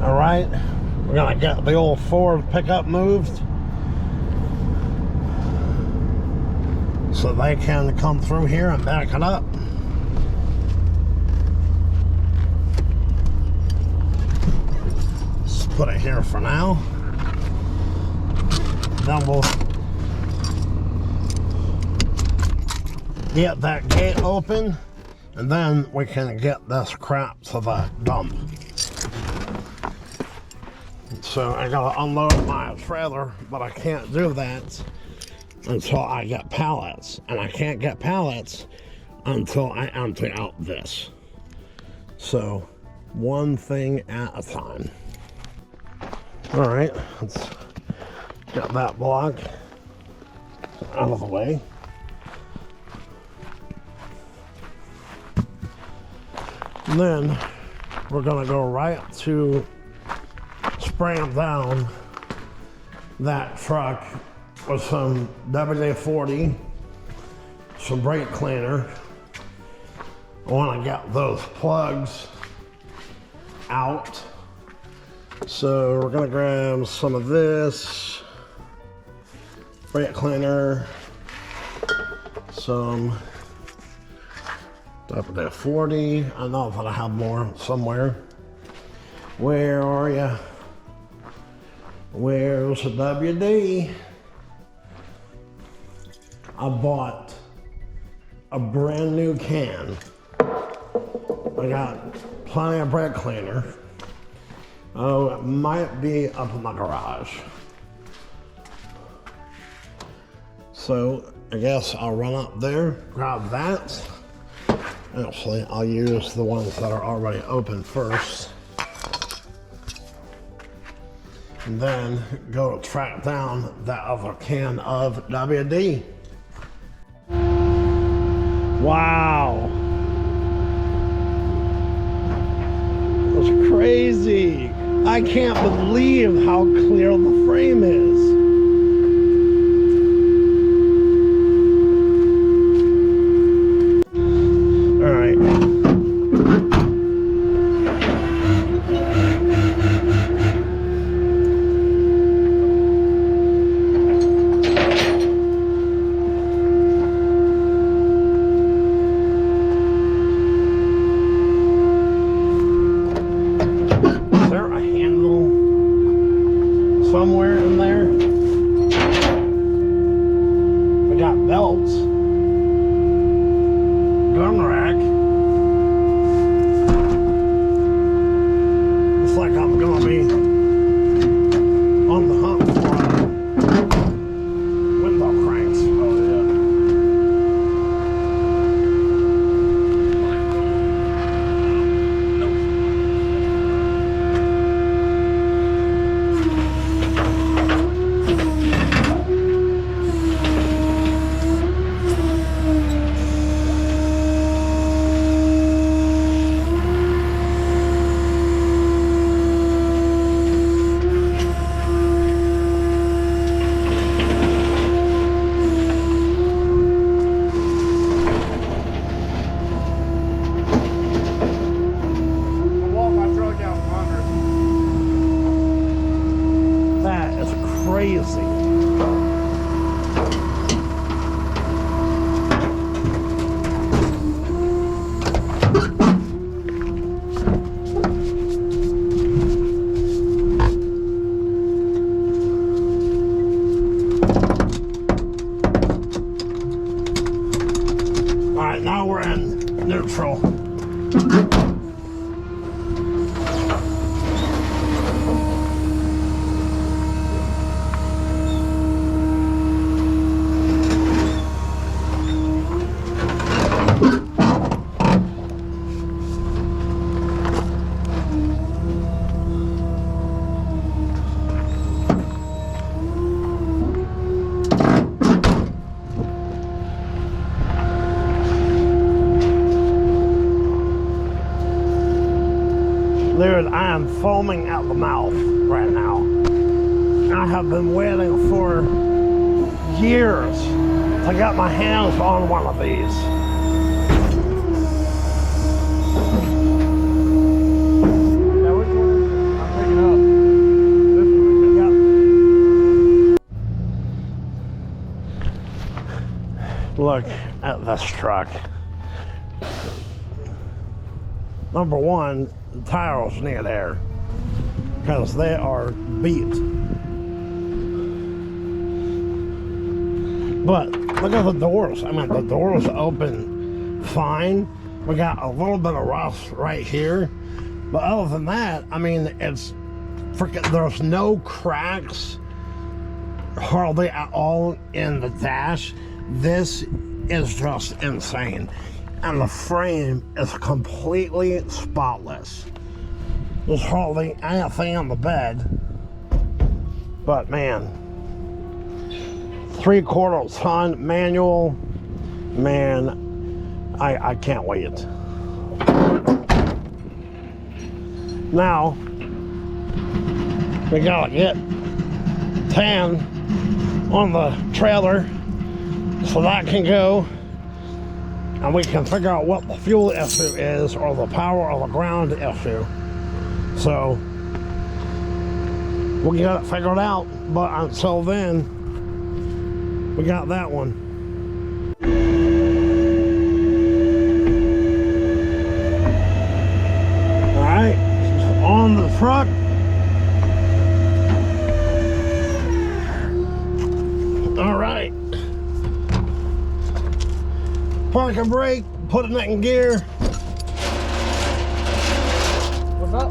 All right, we're gonna get the old Ford pickup moved so they can come through here and back it up. Let's put it here for now. Then we'll get that gate open, and then we can get this crap to the dump. So I gotta unload my trailer, but I can't do that until I get pallets, and I can't get pallets until I empty out this. So one thing at a time. All right, let's get that block out of the way. And then we're gonna go right to spraying down that truck with some WD-40, some brake cleaner. I want to get those plugs out. So we're gonna grab some of this brake cleaner, some WD-40. I know that I have more somewhere. Where are you? Where's the WD? I bought a brand new can. I got plenty of brake cleaner. Oh, it might be up in my garage. So I guess I'll run up there, grab that. Actually, I'll use the ones that are already open first. And then go track down that other can of WD. Wow. That's crazy. I can't believe how clear the frame is. All right. Somewhere in there. We got belts, gun rack. Looks like I'm gonna be on the hunt for window cranks. Oh yeah. Crazy. All right, now we're in neutral. Dude, I am foaming at the mouth right now. I have been waiting for years to get my hands on one of these. Yeah, which one? I'm picking look at this truck. Number one, the tires need air because they are beat. But look at the doors. I mean, the doors open fine. We got a little bit of rust right here. But other than that, I mean, it's freaking, there's no cracks hardly at all in the dash. This is just insane. And the frame is completely spotless. There's hardly anything on the bed. But man, 3/4 ton manual, man, I can't wait. Now, we gotta get tan on the trailer so that can go, and we can figure out what the fuel issue is, or the power or the ground issue. So we'll get it figured out, but until then, we got that one. All right, on the truck. All right. Park and brake, putting it in gear. What's up?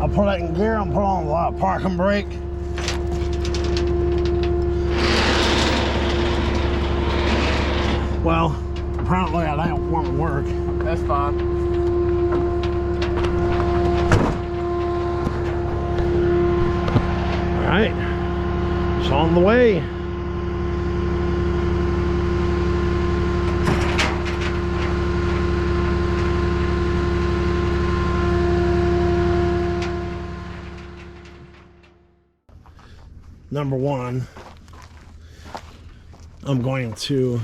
I'll put it in gear and put on the park and brake. Well, apparently I don't want to work. That's fine. All right, it's on the way. Number one, I'm going to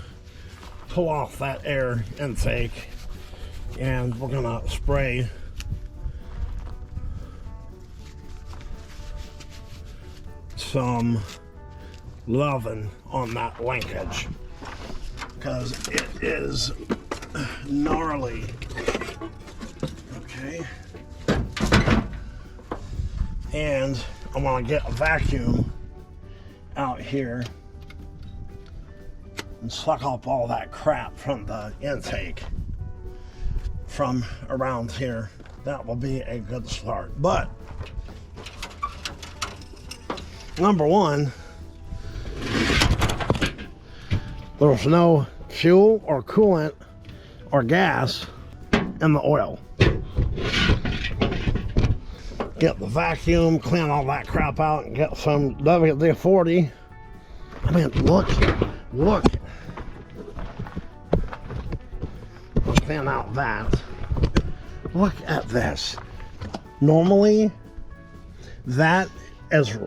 pull off that air intake, and we're gonna spray some loving on that linkage because it is gnarly. Okay, and I want to get a vacuum out here and suck up all that crap from the intake from around here. That will be a good start. But number one, there's no fuel or coolant or gas in the oil. Get the vacuum, clean all that crap out, and get some WD-40. I mean, look. Clean out that. Look at this. Normally, that is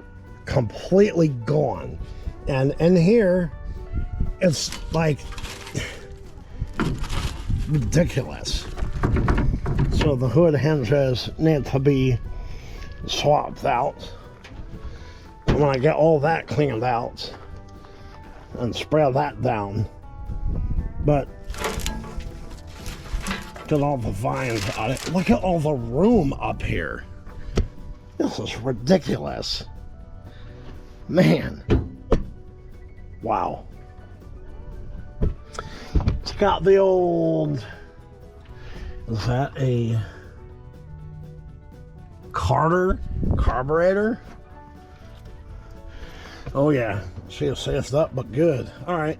completely gone. And in here, it's like ridiculous. So the hood hinges need to be swapped out. And when I get all that cleaned out and spread that down, but get all the vines on it. Look at all the room up here. This is ridiculous. Man. Wow. It's got the old, is that a carburetor? Oh yeah, she is saved up, but good. All right.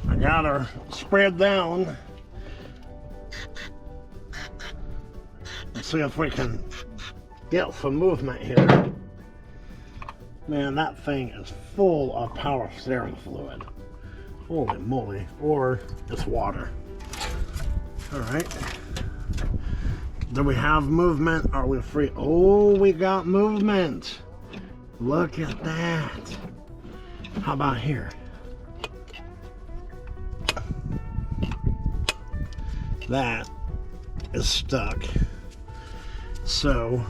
I got her spread down. Let's see if we can get some movement here. Man, that thing is full of power steering fluid. Holy moly. Or it's water. All right. Do we have movement? Are we free? Oh, we got movement. Look at that. How about here? That is stuck. So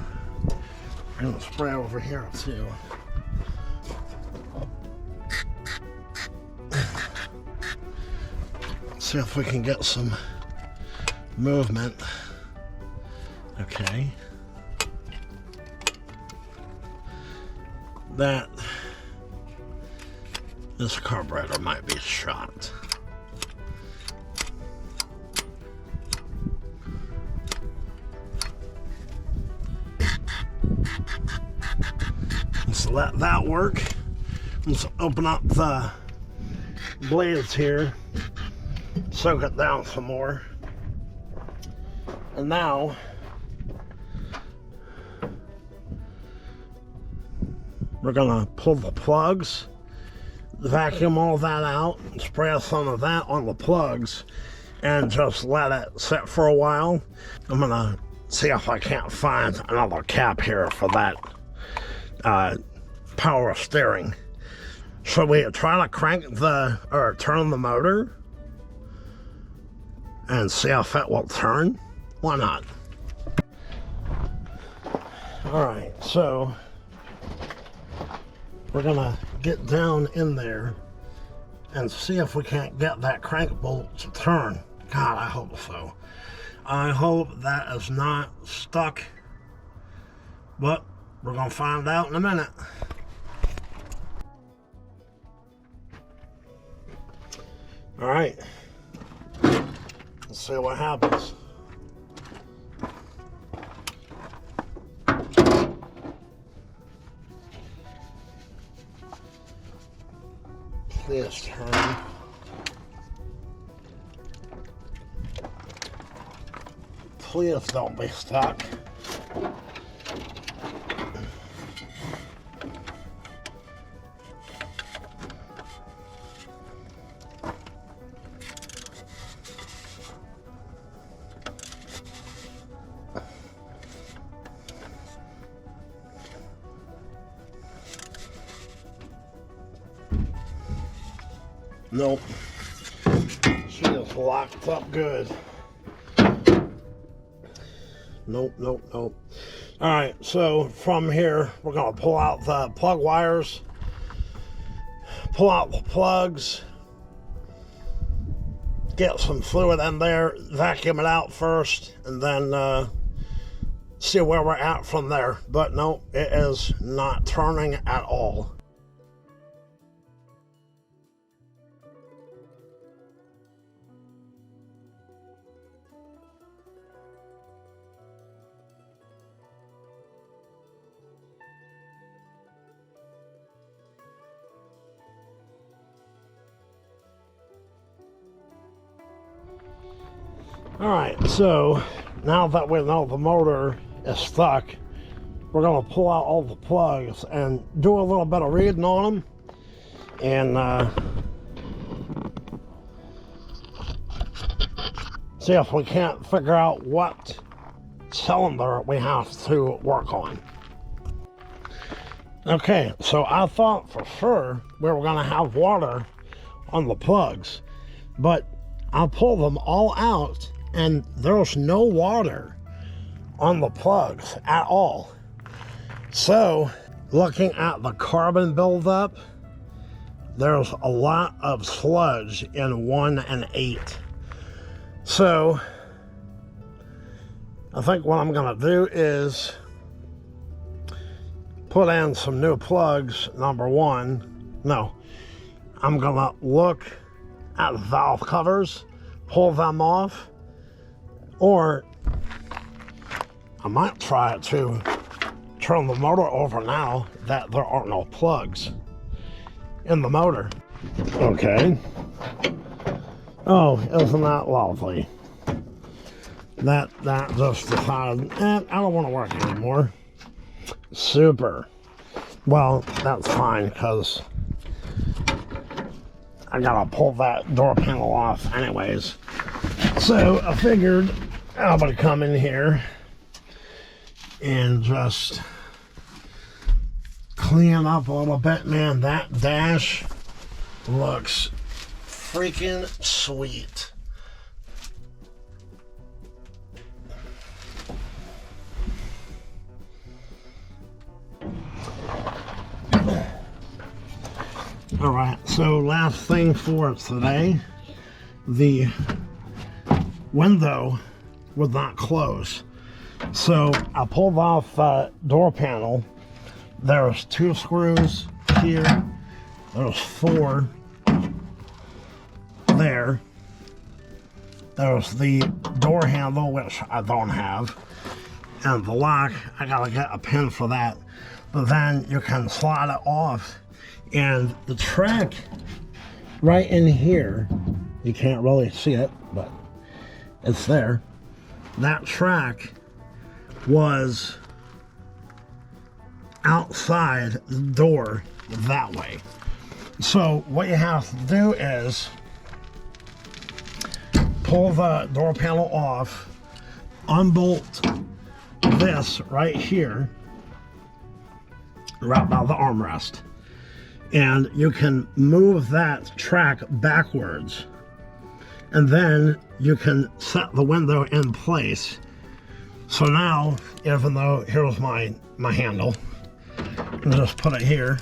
I'm gonna spray over here too. see if we can get some movement. Okay. This carburetor might be shot. Let's let that work. Let's open up the blades here, soak it down some more. And now we're gonna pull the plugs, vacuum all that out, spray some of that on the plugs, and just let it sit for a while. I'm gonna see if I can't find another cap here for that power steering. Should we try to crank or turn the motor and see if it will turn? Why not? All right, so we're gonna get down in there and see if we can't get that crank bolt to turn. God, I hope so. I hope that is not stuck, but we're gonna find out in a minute. All right, let's see what happens. Please turn. Please don't be stuck. Nope. She is locked up good. Nope, nope, nope. Alright, so from here, we're going to pull out the plug wires, pull out the plugs, get some fluid in there, vacuum it out first, and then see where we're at from there. But no, it is not turning at all. Alright, so now that we know the motor is stuck, we're going to pull out all the plugs and do a little bit of reading on them and see if we can't figure out what cylinder we have to work on. Okay, so I thought for sure we were going to have water on the plugs, but I pulled them all out and there's no water on the plugs at all. So, looking at the carbon buildup, there's a lot of sludge in 1 and 8. So, I think what I'm gonna do is put in some new plugs, number one. No, I'm gonna look at the valve covers, pull them off, or I might try to turn the motor over now that there are no plugs in the motor. Okay. Oh, isn't that lovely? That just decided, I don't want to work anymore. Super. Well, that's fine because I gotta pull that door panel off anyways. So I figured I would come in here and just clean up a little bit. Man, that dash looks freaking sweet. All right, so last thing for today the window would not close. So I pulled off the door panel. There's 2 screws here. There's 4 there. There's the door handle, which I don't have. And the lock, I gotta get a pin for that. But then you can slide it off. And the track right in here, you can't really see it, but it's there. That track was outside the door that way. So what you have to do is pull the door panel off, unbolt this right here, right by the armrest, and you can move that track backwards, and then you can set the window in place. So now, even though here's my handle, I'll just put it here.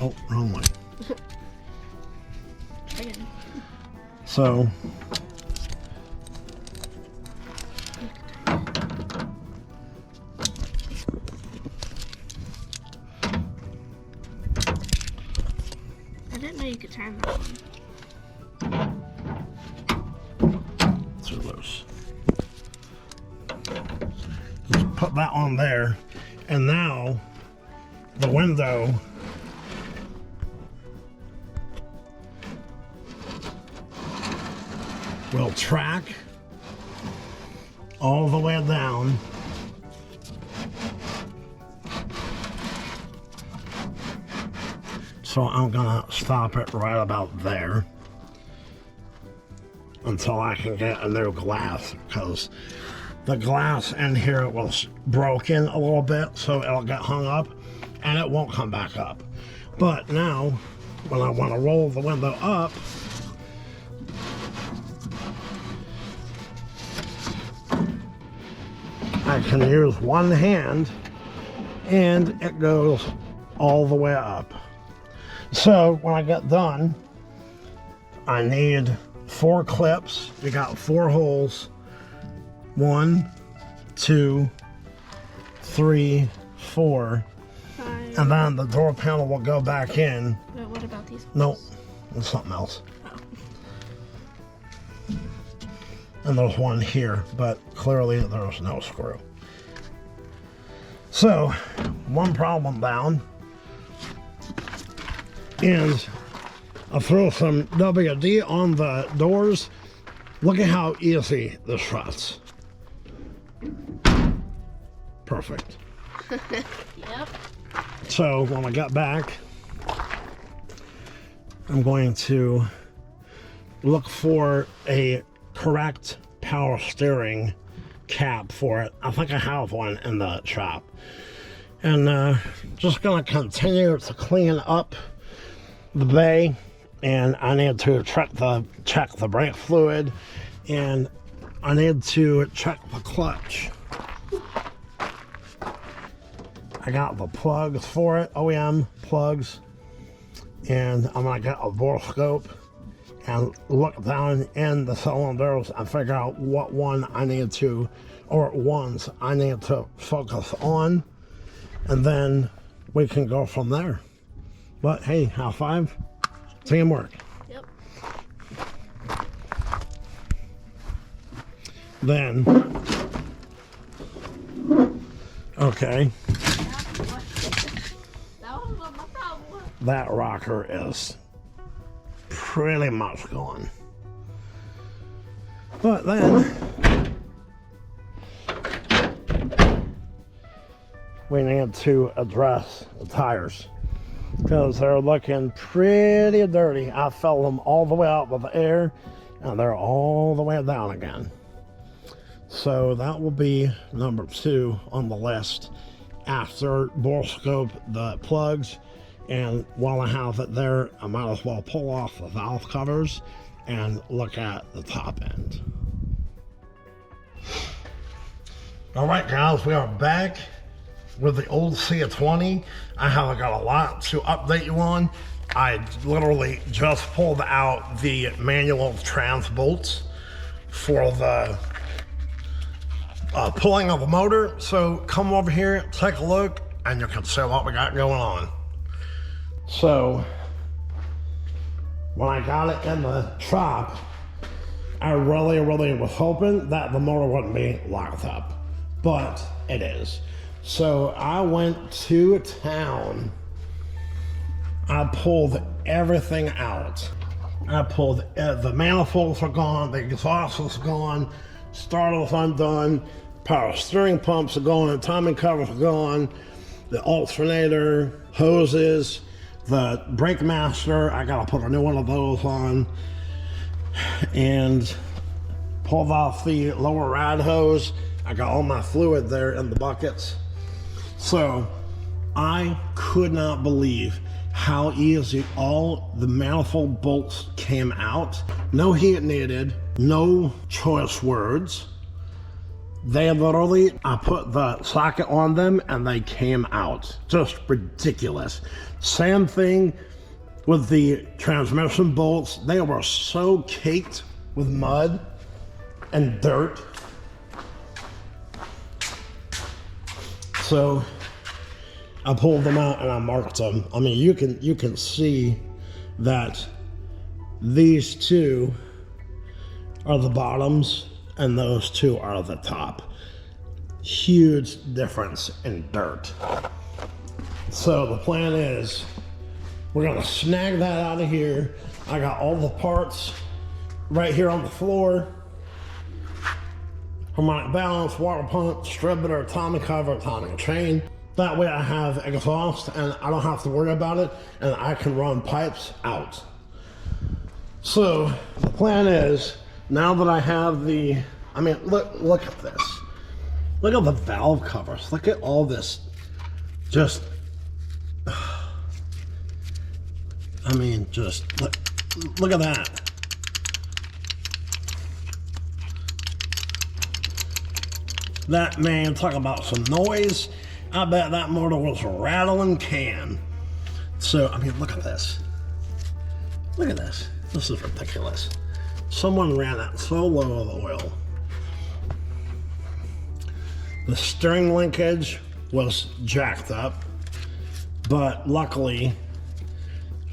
Oh, wrong way. Again. So I didn't know you could turn that one. it's loose. Just put that on there, and now the window will track all the way down so I'm gonna stop it right about there until I can get a new glass, because the glass in here was broken a little bit, so it'll get hung up and it won't come back up. But now when I want to roll the window up, I can use one hand and it goes all the way up. So when I get done, I need 4 clips. You got 4 holes. 1, 2, 3, 4. 5. And then the door panel will go back in. But what about these? Nope, it's something else. Oh. And there's one here, but clearly there's no screw. So, one problem down is I throw some WD on the doors. Look at how easy this shuts. Perfect. Yep. So when I got back, I'm going to look for a correct power steering cap for it. I think I have one in the shop. And just gonna continue to clean up the bay, and I need to check the brake fluid, and I need to check the clutch. I got the plugs for it, OEM plugs, and I'm gonna get a borescope and look down in the cylinders and figure out what one I need to, or ones I need to focus on, and then we can go from there. But hey, high five, teamwork. Yep. Then, okay, That was what my problem was. that rocker is pretty much gone. But then we need to address the tires, because they're looking pretty dirty. I filled them all the way up with air, and they're all the way down again. So that will be number 2 on the list after borescope the plugs. And while I have it there, I might as well pull off the valve covers and look at the top end. All right, guys, we are back with the old C20. I have got a lot to update you on, I literally just pulled out the manual trans bolts for the pulling of the motor. So come over here, take a look, and you can see what we got going on. So when I got it in the shop, I really was hoping that the motor wouldn't be locked up, but it is. So I went to town. I pulled everything out. I pulled, the manifolds are gone, the exhaust is gone, starter's undone, power steering pumps are gone, the timing covers are gone, the alternator, hoses, the brake master, I gotta put a new one of those on, and pulled off the lower rad hose. I got all my fluid there in the buckets. So I could not believe how easy all the manifold bolts came out. No heat needed, no choice words. They literally, I put the socket on them and they came out. Just ridiculous. Same thing with the transmission bolts. They were so caked with mud and dirt. So I pulled them out and I marked them. I mean, you can see that these two are the bottoms and those two are the top. Huge difference in dirt. So the plan is we're gonna snag that out of here. I got all the parts right here on the floor. Harmonic balance, water pump, distributor, timing cover, timing chain. That way I have exhaust and I don't have to worry about it, and I can run pipes out. So the plan is, now that I have the, I mean, look at this. Look at the valve covers. Look at all this. Just, I mean, just look at that. That, man, talk about some noise. I bet that motor was a rattling can. So, I mean, look at this. Look at this. This is ridiculous. Someone ran that so low of oil. The steering linkage was jacked up, but luckily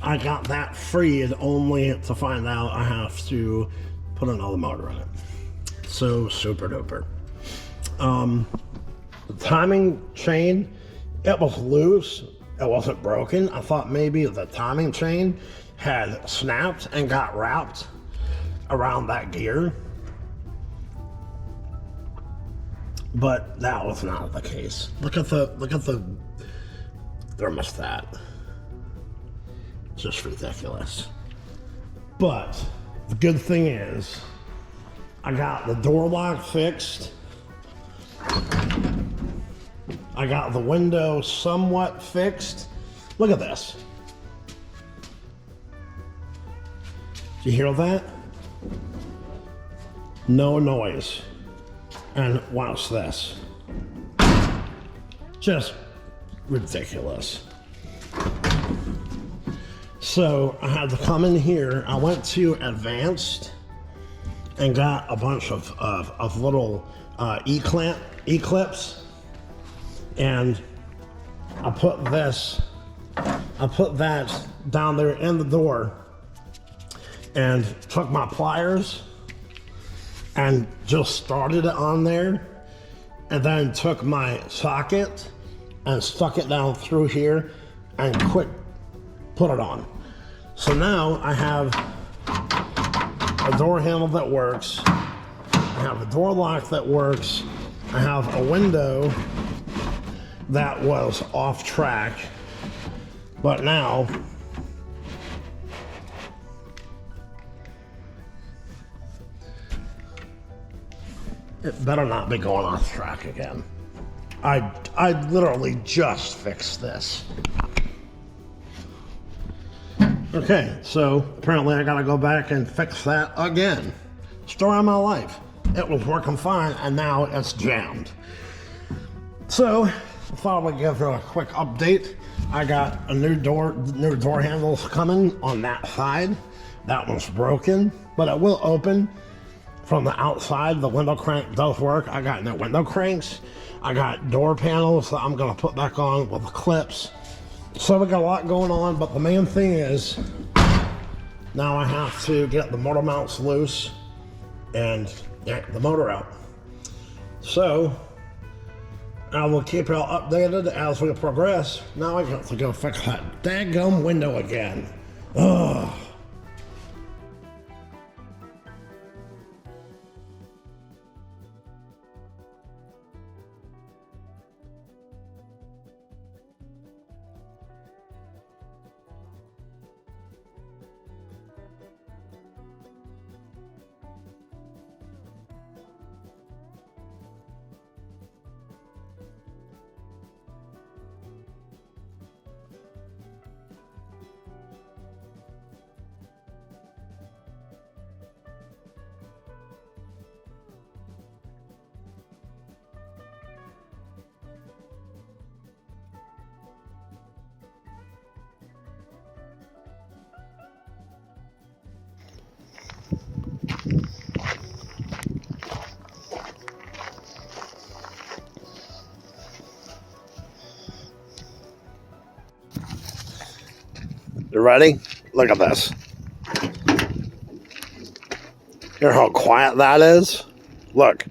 I got that freed only to find out I have to put another motor in it. So super duper. The timing chain, it was loose. It wasn't broken. I thought maybe the timing chain had snapped and got wrapped around that gear, but that was not the case. Look at the thermostat. Just ridiculous. But the good thing is I got the door lock fixed. I got the window somewhat fixed. Look at this. Do you hear that? No noise. And watch this. Just ridiculous. So I had to come in here. I went to advanced and got a bunch of little E-clips, and I put that down there in the door and took my pliers and just started it on there, and then took my socket and stuck it down through here and put it on. So now I have a door handle that works. I have a door lock that works. I have a window that was off track, but now it better not be going off track again. I literally just fixed this. Okay, so apparently I gotta go back and fix that again. Story of my life. It was working fine and now it's jammed. So thought I would give you a quick update. I got a new door handles coming on that side. That one's broken, but it will open from the outside. The window crank does work. I got new window cranks. I got door panels that I'm gonna put back on with the clips. So we got a lot going on, but the main thing is now I have to get the motor mounts loose and yank the motor out. So I will keep you all updated as we progress. Now I got to go fix that daggum window again. Ugh. You ready? Look at this. Hear how quiet that is? Look.